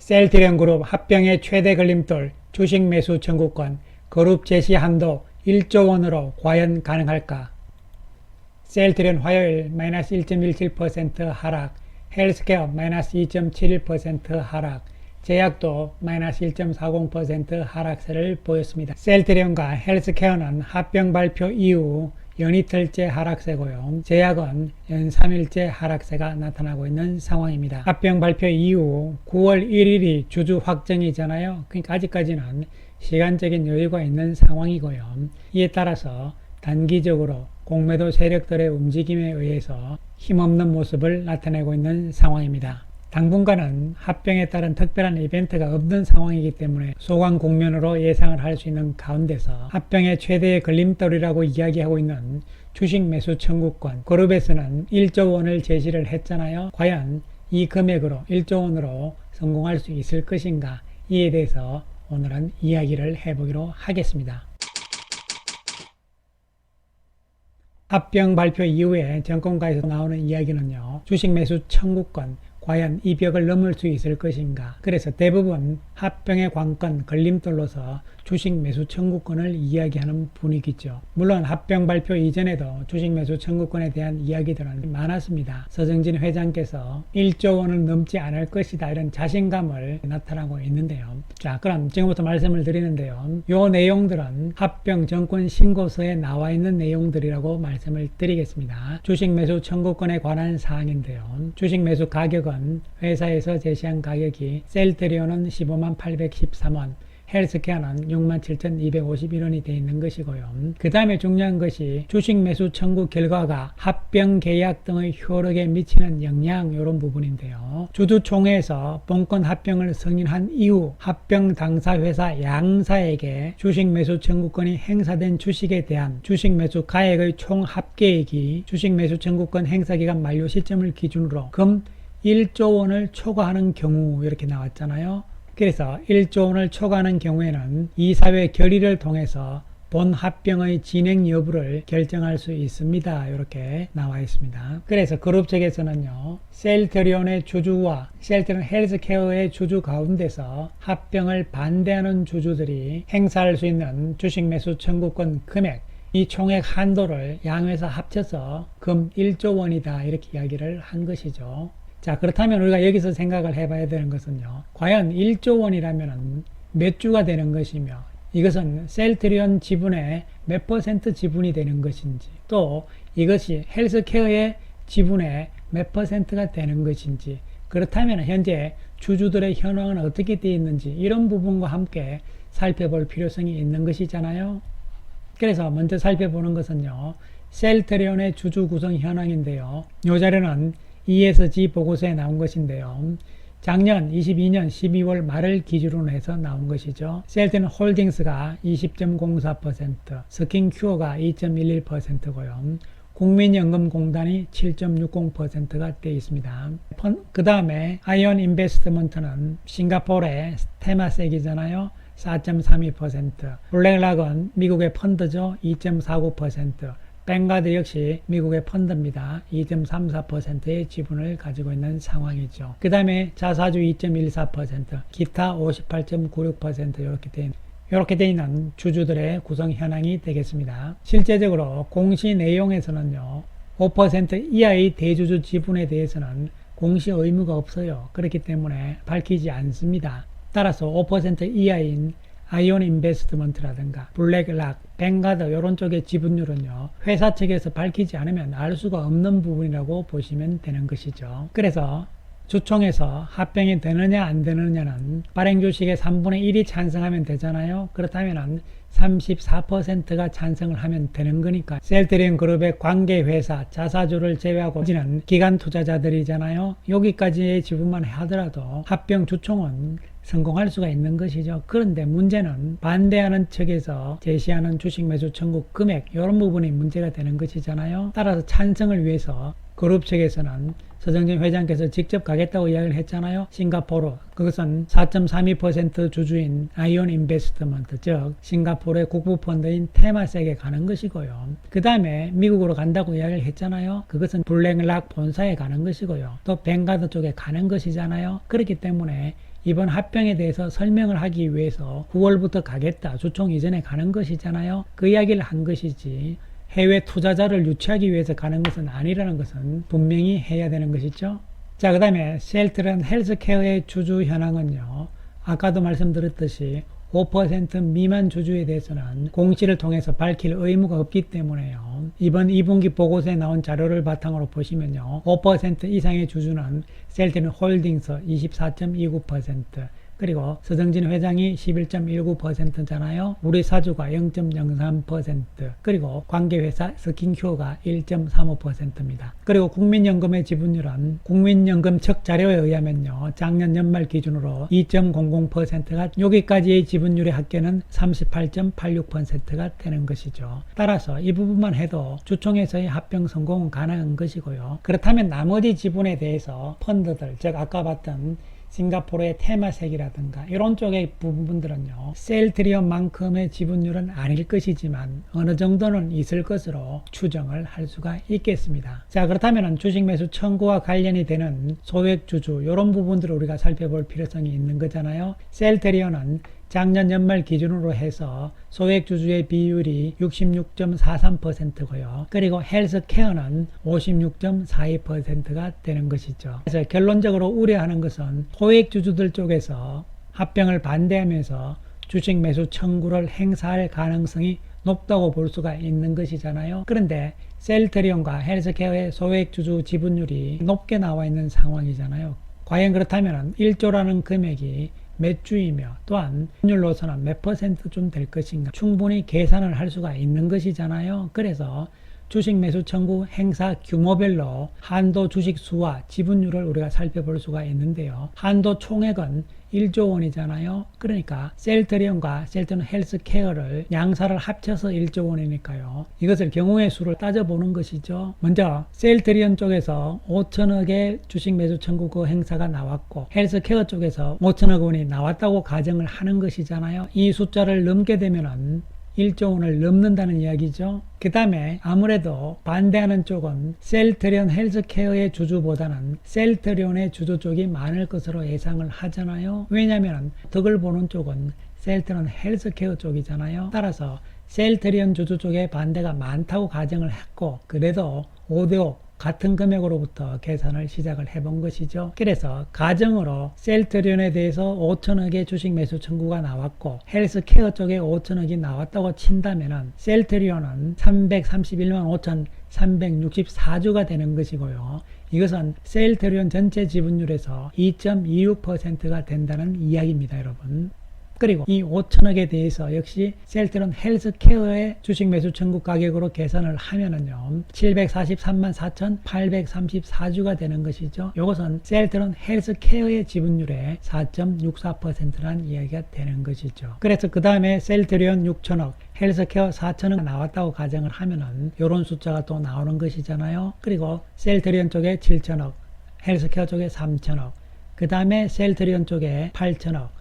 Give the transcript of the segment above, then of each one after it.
셀트리온 그룹 합병의 최대 걸림돌 주식 매수 청구권 그룹 제시 한도 1조 원으로 과연 가능할까? 셀트리온 화요일 마이너스 1.17% 하락, 헬스케어 마이너스 2.71% 하락, 제약도 마이너스 1.40% 하락세를 보였습니다. 셀트리온과 헬스케어는 합병 발표 이후 연이틀째 하락세고요. 제약은 연 3일째 하락세가 나타나고 있는 상황입니다. 합병 발표 이후 9월 1일이 주주 확정이잖아요. 그러니까 아직까지는 시간적인 여유가 있는 상황이고요. 이에 따라서 단기적으로 공매도 세력들의 움직임에 의해서 힘없는 모습을 나타내고 있는 상황입니다. 당분간은 합병에 따른 특별한 이벤트가 없는 상황이기 때문에 소강 국면으로 예상을 할 수 있는 가운데서 합병의 최대의 걸림돌이라고 이야기하고 있는 주식 매수 청구권 그룹에서는 1조 원을 제시를 했잖아요. 과연 이 금액으로 1조 원으로 성공할 수 있을 것인가, 이에 대해서 오늘은 이야기를 해보기로 하겠습니다. 합병 발표 이후에 정권가에서 나오는 이야기는요, 주식 매수 청구권 과연 이 벽을 넘을 수 있을 것인가. 그래서 대부분 합병의 관건 걸림돌로서 주식 매수 청구권을 이야기하는 분위기죠. 물론 합병 발표 이전에도 주식 매수 청구권에 대한 이야기들은 많았습니다. 서정진 회장께서 1조 원을 넘지 않을 것이다, 이런 자신감을 나타나고 있는데요. 자, 그럼 지금부터 말씀을 드리는데요, 요 내용들은 합병 정권 신고서에 나와 있는 내용들이라고 말씀을 드리겠습니다. 주식 매수 청구권에 관한 사항인데요, 주식 매수 가격은 회사에서 제시한 가격이 셀트리온은 15813원, 헬스케어는 67,251원이 되어 있는 것이고요. 그 다음에 중요한 것이 주식 매수 청구 결과가 합병 계약 등의 효력에 미치는 영향, 이런 부분인데요. 주주총회에서 본권 합병을 승인한 이후 합병 당사 회사 양사에게 주식 매수 청구권이 행사된 주식에 대한 주식 매수 가액의 총 합계액이 주식 매수 청구권 행사기간 만료 시점을 기준으로 금 1조 원을 초과하는 경우, 이렇게 나왔잖아요. 그래서 1조 원을 초과하는 경우에는 이사회 결의를 통해서 본 합병의 진행 여부를 결정할 수 있습니다, 이렇게 나와 있습니다. 그래서 그룹 측에서는요, 셀트리온의 주주와 셀트리온 헬스케어의 주주 가운데서 합병을 반대하는 주주들이 행사할 수 있는 주식 매수 청구권 금액, 이 총액 한도를 양회사 합쳐서 금 1조 원이다, 이렇게 이야기를 한 것이죠. 자, 그렇다면 우리가 여기서 생각을 해봐야 되는 것은요, 과연 1조 원이라면 몇 주가 되는 것이며, 이것은 셀트리온 지분의 몇 % 지분이 되는 것인지, 또 이것이 헬스케어의 지분의 몇 %가 되는 것인지, 그렇다면 현재 주주들의 현황은 어떻게 되어 있는지, 이런 부분과 함께 살펴볼 필요성이 있는 것이잖아요. 그래서 먼저 살펴보는 것은요, 셀트리온의 주주 구성 현황인데요, 이 자료는 ESG 보고서에 나온 것인데요, 작년 22년 12월 말을 기준으로 해서 나온 것이죠. 셀트리온 홀딩스가 20.04%, 스킨큐어가 2.11%고요. 국민연금공단이 7.60%가 되어 있습니다. 그 다음에 아이온 인베스트먼트는 싱가포르의 테마섹이잖아요. 4.32%, 블랙락은 미국의 펀드죠. 2.49%, 뱅가드 역시 미국의 펀드입니다. 2.34%의 지분을 가지고 있는 상황이죠. 그 다음에 자사주 2.14%, 기타 58.96% 이렇게 되어 있는 주주들의 구성 현황이 되겠습니다. 실제적으로 공시 내용에서는요, 5% 이하의 대주주 지분에 대해서는 공시 의무가 없어요. 그렇기 때문에 밝히지 않습니다. 따라서 5% 이하인 아이온 인베스트먼트라든가 블랙락, 뱅가드 이런 쪽의 지분율은요, 회사 측에서 밝히지 않으면 알 수가 없는 부분이라고 보시면 되는 것이죠. 그래서 주총에서 합병이 되느냐 안 되느냐는 발행 주식의 3분의 1이 찬성하면 되잖아요. 그렇다면 34%가 찬성을 하면 되는 거니까 셀트리온 그룹의 관계 회사 자사주를 제외하고는 기관 투자자들이잖아요. 여기까지의 지분만 하더라도 합병 주총은 성공할 수가 있는 것이죠. 그런데 문제는 반대하는 측에서 제시하는 주식 매수 청구 금액, 이런 부분이 문제가 되는 것이잖아요. 따라서 찬성을 위해서 그룹 측에서는 서정진 회장께서 직접 가겠다고 이야기를 했잖아요. 싱가포르, 그것은 4.32% 주주인 아이온 인베스트먼트, 즉 싱가포르의 국부펀드인 테마섹에 가는 것이고요. 그 다음에 미국으로 간다고 이야기를 했잖아요. 그것은 블랙락 본사에 가는 것이고요. 또 뱅가드 쪽에 가는 것이잖아요. 그렇기 때문에 이번 합병에 대해서 설명을 하기 위해서 9월부터 가겠다, 주총 이전에 가는 것이잖아요. 그 이야기를 한 것이지 해외 투자자를 유치하기 위해서 가는 것은 아니라는 것은 분명히 해야 되는 것이죠. 자, 그 다음에 셀트리온 헬스케어의 주주 현황은요, 아까도 말씀드렸듯이 5% 미만 주주에 대해서는 공시를 통해서 밝힐 의무가 없기 때문에요. 이번 2분기 보고서에 나온 자료를 바탕으로 보시면요, 5% 이상의 주주는 셀트리온 홀딩스 24.29%, 그리고 서정진 회장이 11.19%잖아요. 우리 사주가 0.03%, 그리고 관계회사 스킨큐어가 1.35%입니다. 그리고 국민연금의 지분율은 국민연금 측 자료에 의하면요, 작년 연말 기준으로 2.00%가, 여기까지의 지분율의 합계는 38.86%가 되는 것이죠. 따라서 이 부분만 해도 주총에서의 합병 성공은 가능한 것이고요. 그렇다면 나머지 지분에 대해서 펀드들, 즉 아까 봤던 싱가포르의 테마색이라든가 이런 쪽의 부분들은요, 셀트리온만큼의 지분율은 아닐 것이지만 어느 정도는 있을 것으로 추정을 할 수가 있겠습니다. 자, 그렇다면 주식 매수 청구와 관련이 되는 소액 주주, 이런 부분들을 우리가 살펴볼 필요성이 있는 거잖아요. 셀트리온은 작년 연말 기준으로 해서 소액 주주의 비율이 66.43%고요. 그리고 헬스케어는 56.42%가 되는 것이죠. 그래서 결론적으로 우려하는 것은 소액 주주들 쪽에서 합병을 반대하면서 주식 매수 청구를 행사할 가능성이 높다고 볼 수가 있는 것이잖아요. 그런데 셀트리온과 헬스케어의 소액 주주 지분율이 높게 나와 있는 상황이잖아요. 과연 그렇다면 1조라는 금액이 몇 주이며 또한 환율로서는 몇 %쯤 될 것인가 충분히 계산을 할 수가 있는 것이잖아요. 그래서 주식 매수 청구 행사 규모별로 한도 주식 수와 지분율을 우리가 살펴볼 수가 있는데요. 한도 총액은 1조 원이잖아요. 그러니까 셀트리온과 셀트리온 헬스케어를 양사를 합쳐서 1조 원이니까요. 이것을 경우의 수를 따져보는 것이죠. 먼저 셀트리온 쪽에서 5천억의 주식 매수 청구 그 행사가 나왔고 헬스케어 쪽에서 5천억 원이 나왔다고 가정을 하는 것이잖아요. 이 숫자를 넘게 되면은 1조 원을 넘는다는 이야기죠. 그 다음에 아무래도 반대하는 쪽은 셀트리온 헬스케어의 주주보다는 셀트리온의 주주 쪽이 많을 것으로 예상을 하잖아요. 왜냐하면 덕을 보는 쪽은 셀트리온 헬스케어 쪽이잖아요. 따라서 셀트리온 주주 쪽에 반대가 많다고 가정을 했고, 그래도 5대5 같은 금액으로부터 계산을 시작을 해본 것이죠. 그래서 가정으로 셀트리온에 대해서 5천억의 주식 매수 청구가 나왔고 헬스케어 쪽에 5천억이 나왔다고 친다면은 셀트리온은 331만 5,364주가 되는 것이고요. 이것은 셀트리온 전체 지분율에서 2.26%가 된다는 이야기입니다, 여러분. 그리고 이 5천억에 대해서 역시 셀트리온 헬스케어의 주식 매수 청구 가격으로 계산을 하면은요, 743만 4,834주가 되는 것이죠. 이것은 셀트리온 헬스케어의 지분율의 4.64%라는 이야기가 되는 것이죠. 그래서 그 다음에 셀트리온 6천억, 헬스케어 4천억 나왔다고 가정을 하면은 이런 숫자가 또 나오는 것이잖아요. 그리고 셀트리온 쪽에 7천억, 헬스케어 쪽에 3천억, 그 다음에 셀트리온 쪽에 8천억,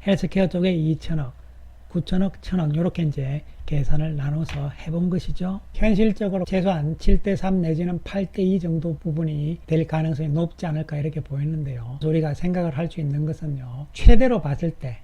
헬스케어 쪽에 2천억, 9천억, 1천억 이렇게 이제 계산을 나눠서 해본 것이죠. 현실적으로 최소한 7대3 내지는 8대2 정도 부분이 될 가능성이 높지 않을까 이렇게 보이는데요. 우리가 생각을 할 수 있는 것은요, 최대로 봤을 때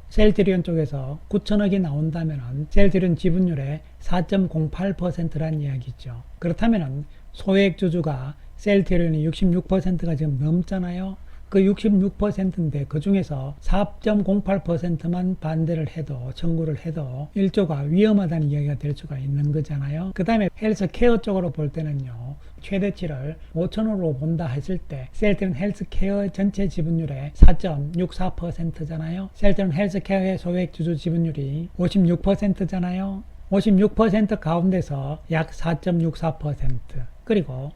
셀트리온 쪽에서 9천억이 나온다면 셀트리온 지분율의 4.08%라는 이야기죠. 그렇다면 소액 주주가 셀트리온이 66%가 지금 넘잖아요. 그 66%인데 그 중에서 4.08%만 반대를 해도, 청구를 해도 1조가 위험하다는 이야기가 될 수가 있는 거잖아요. 그 다음에 헬스케어 쪽으로 볼 때는요, 최대치를 5천으로 본다 했을 때 셀트리온 헬스케어 전체 지분율의 4.64%잖아요. 셀트리온 헬스케어의 소액 주주 지분율이 56%잖아요. 56% 가운데서 약 4.64%, 그리고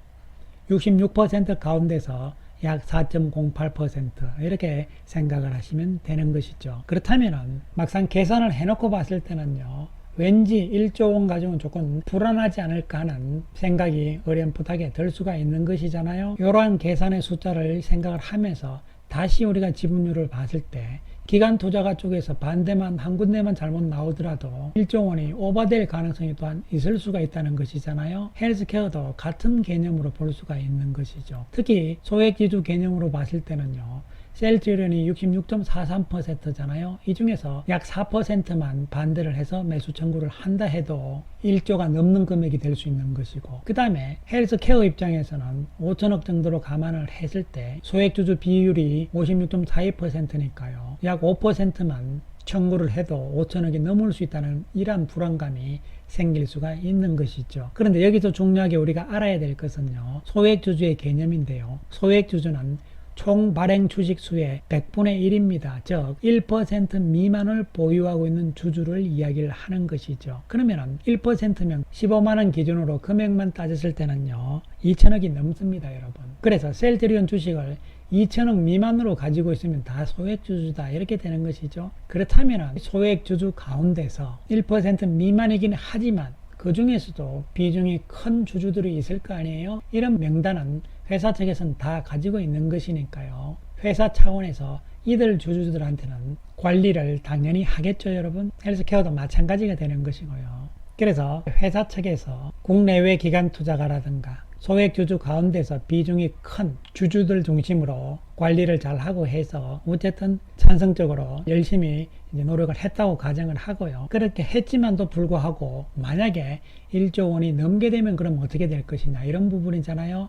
66% 가운데서 약 4.08% 이렇게 생각을 하시면 되는 것이죠. 그렇다면 막상 계산을 해놓고 봤을 때는요, 왠지 1조 원 가지고는 조금 불안하지 않을까 하는 생각이 어렴풋하게 들 수가 있는 것이잖아요. 이러한 계산의 숫자를 생각을 하면서 다시 우리가 지분율을 봤을 때 기관 투자가 쪽에서 반대만 한 군데만 잘못 나오더라도 1조 원이 오버될 가능성이 또한 있을 수가 있다는 것이잖아요. 헬스케어도 같은 개념으로 볼 수가 있는 것이죠. 특히 소액지주 개념으로 봤을 때는요. 셀트리온이 66.43%잖아요. 이 중에서 약 4%만 반대를 해서 매수 청구를 한다 해도 1조가 넘는 금액이 될 수 있는 것이고, 그 다음에 헬스케어 입장에서는 5천억 정도로 감안을 했을 때 소액주주 비율이 56.42%니까요. 약 5%만 청구를 해도 5천억이 넘을 수 있다는 이러한 불안감이 생길 수가 있는 것이죠. 그런데 여기서 중요하게 우리가 알아야 될 것은요. 소액주주의 개념인데요. 소액주주는 총 발행 주식수의 100분의 1입니다. 즉 1% 미만을 보유하고 있는 주주를 이야기를 하는 것이죠. 그러면 1%면 15만원 기준으로 금액만 따졌을 때는요 2천억이 넘습니다, 여러분. 그래서 셀트리온 주식을 2천억 미만으로 가지고 있으면 다 소액주주다, 이렇게 되는 것이죠. 그렇다면 소액주주 가운데서 1% 미만이긴 하지만 그 중에서도 비중이 큰 주주들이 있을 거 아니에요. 이런 명단은 회사 측에서는 다 가지고 있는 것이니까요. 회사 차원에서 이들 주주들한테는 관리를 당연히 하겠죠, 여러분. 헬스케어도 마찬가지가 되는 것이고요. 그래서 회사 측에서 국내외 기관 투자가라든가 소액주주 가운데서 비중이 큰 주주들 중심으로 관리를 잘 하고 해서 어쨌든 찬성적으로 열심히 이제 노력을 했다고 가정을 하고요. 그렇게 했지만도 불구하고 만약에 1조 원이 넘게 되면 그럼 어떻게 될 것이냐, 이런 부분이잖아요.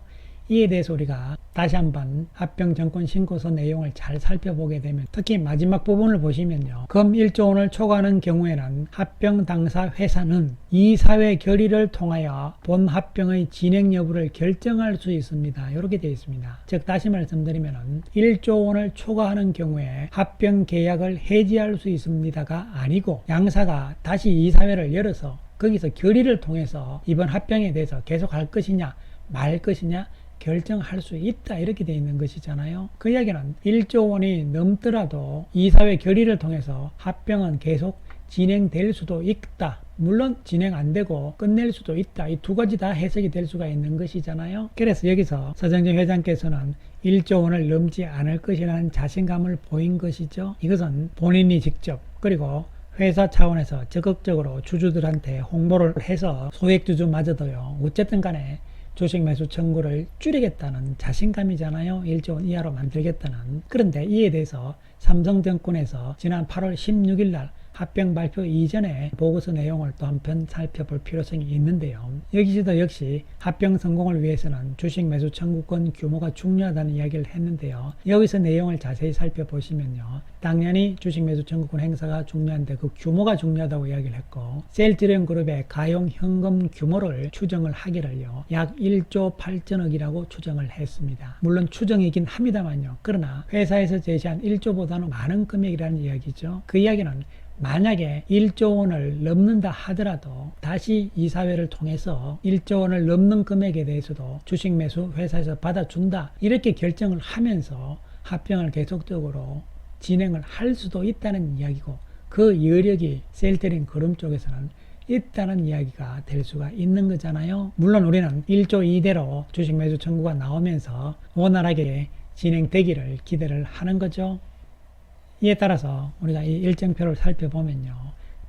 이에 대해서 우리가 다시 한번 합병증권 신고서 내용을 잘 살펴보게 되면, 특히 마지막 부분을 보시면요. 금 1조 원을 초과하는 경우에는 합병 당사 회사는 이사회 결의를 통하여 본 합병의 진행 여부를 결정할 수 있습니다. 이렇게 되어 있습니다. 즉 다시 말씀드리면 1조 원을 초과하는 경우에 합병 계약을 해지할 수 있습니다가 아니고, 양사가 다시 이사회를 열어서 거기서 결의를 통해서 이번 합병에 대해서 계속 할 것이냐 말 것이냐 결정할 수 있다, 이렇게 되어 있는 것이잖아요. 그 이야기는 1조 원이 넘더라도 이사회 결의를 통해서 합병은 계속 진행될 수도 있다, 물론 진행 안 되고 끝낼 수도 있다, 이 두 가지 다 해석이 될 수가 있는 것이잖아요. 그래서 여기서 서정진 회장께서는 1조 원을 넘지 않을 것이라는 자신감을 보인 것이죠. 이것은 본인이 직접 그리고 회사 차원에서 적극적으로 주주들한테 홍보를 해서 소액주주마저도요 어쨌든 간에 주식 매수 청구를 줄이겠다는 자신감이잖아요. 1조 원 이하로 만들겠다는. 그런데 이에 대해서 삼성증권에서 지난 8월 16일 날 합병 발표 이전에 보고서 내용을 또 한편 살펴볼 필요성이 있는데요. 여기서도 역시 합병 성공을 위해서는 주식 매수 청구권 규모가 중요하다는 이야기를 했는데요. 여기서 내용을 자세히 살펴보시면요. 당연히 주식 매수 청구권 행사가 중요한데 그 규모가 중요하다고 이야기를 했고, 셀트리온 그룹의 가용 현금 규모를 추정을 하기를요. 약 1조 8천억이라고 추정을 했습니다. 물론 추정이긴 합니다만요. 그러나 회사에서 제시한 1조보다는 많은 금액이라는 이야기죠. 그 이야기는 만약에 1조 원을 넘는다 하더라도 다시 이사회를 통해서 1조 원을 넘는 금액에 대해서도 주식 매수 회사에서 받아준다, 이렇게 결정을 하면서 합병을 계속적으로 진행을 할 수도 있다는 이야기고, 그 여력이 셀트리온 그룹 쪽에서는 있다는 이야기가 될 수가 있는 거잖아요. 물론 우리는 1조 이대로 주식 매수 청구가 나오면서 원활하게 진행되기를 기대를 하는 거죠. 이에 따라서 우리가 이 일정표를 살펴보면요.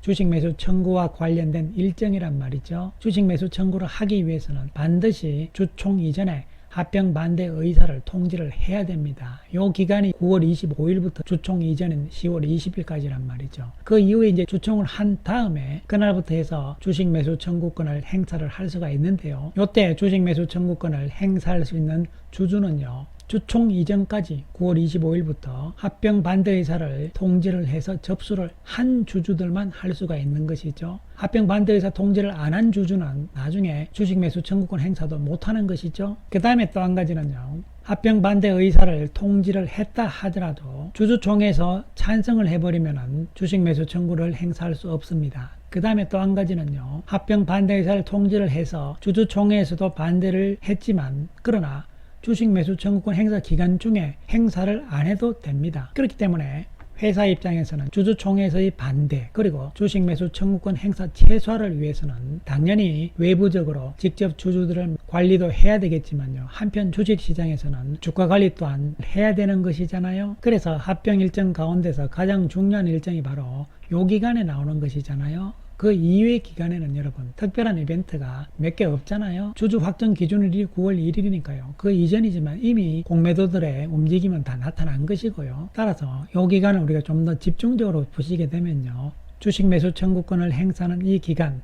주식 매수 청구와 관련된 일정이란 말이죠. 주식 매수 청구를 하기 위해서는 반드시 주총 이전에 합병 반대 의사를 통지를 해야 됩니다. 요 기간이 9월 25일부터 주총 이전인 10월 20일까지란 말이죠. 그 이후에 이제 주총을 한 다음에 그날부터 해서 주식 매수 청구권을 행사를 할 수가 있는데요. 요때 주식 매수 청구권을 행사할 수 있는 주주는요. 주총 이전까지 9월 25일부터 합병 반대 의사를 통지를 해서 접수를 한 주주들만 할 수가 있는 것이죠. 합병 반대 의사 통지를 안 한 주주는 나중에 주식 매수 청구권 행사도 못하는 것이죠. 그 다음에 또 한 가지는요. 합병 반대 의사를 통지를 했다 하더라도 주주총회에서 찬성을 해버리면 주식 매수 청구를 행사할 수 없습니다. 그 다음에 또 한 가지는요. 합병 반대 의사를 통지를 해서 주주총회에서도 반대를 했지만 그러나 주식 매수 청구권 행사 기간 중에 행사를 안 해도 됩니다. 그렇기 때문에 회사 입장에서는 주주총회에서의 반대 그리고 주식 매수 청구권 행사 최소화를 위해서는 당연히 외부적으로 직접 주주들을 관리도 해야 되겠지만요. 한편 주식시장에서는 주가 관리 또한 해야 되는 것이잖아요. 그래서 합병 일정 가운데서 가장 중요한 일정이 바로 요 기간에 나오는 것이잖아요. 그 이외의 기간에는 여러분 특별한 이벤트가 몇 개 없잖아요. 주주 확정 기준일이 9월 1일이니까요. 그 이전이지만 이미 공매도들의 움직임은 다 나타난 것이고요. 따라서 이 기간을 우리가 좀 더 집중적으로 보시게 되면요. 주식 매수 청구권을 행사하는 이 기간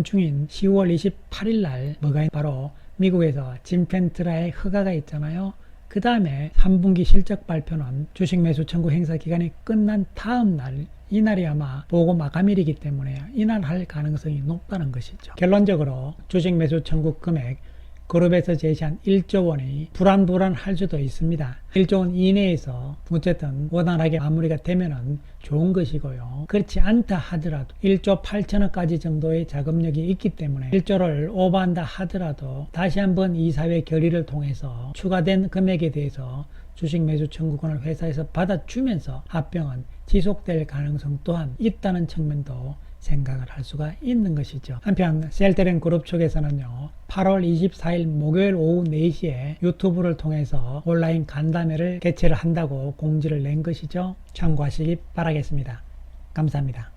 중인 10월 28일 날 뭐가 바로 미국에서 짐 펜트라의 허가가 있잖아요. 그 다음에 3분기 실적 발표는 주식 매수 청구 행사 기간이 끝난 다음 날 이날이 아마 보고 마감일이기 때문에 이날 할 가능성이 높다는 것이죠. 결론적으로 주식 매수 청구 금액 그룹에서 제시한 1조 원이 불안할 수도 있습니다. 1조 원 이내에서 어쨌든 원활하게 마무리가 되면은 좋은 것이고요. 그렇지 않다 하더라도 1조 8천억까지 정도의 자금력이 있기 때문에 1조를 오버한다 하더라도 다시 한번 이사회 결의를 통해서 추가된 금액에 대해서 주식 매수 청구권을 회사에서 받아주면서 합병은 지속될 가능성 또한 있다는 측면도 생각을 할 수가 있는 것이죠. 한편 셀테렌 그룹 측에서는요 8월 24일 목요일 오후 4시에 유튜브를 통해서 온라인 간담회를 개최를 한다고 공지를 낸 것이죠. 참고하시기 바라겠습니다. 감사합니다.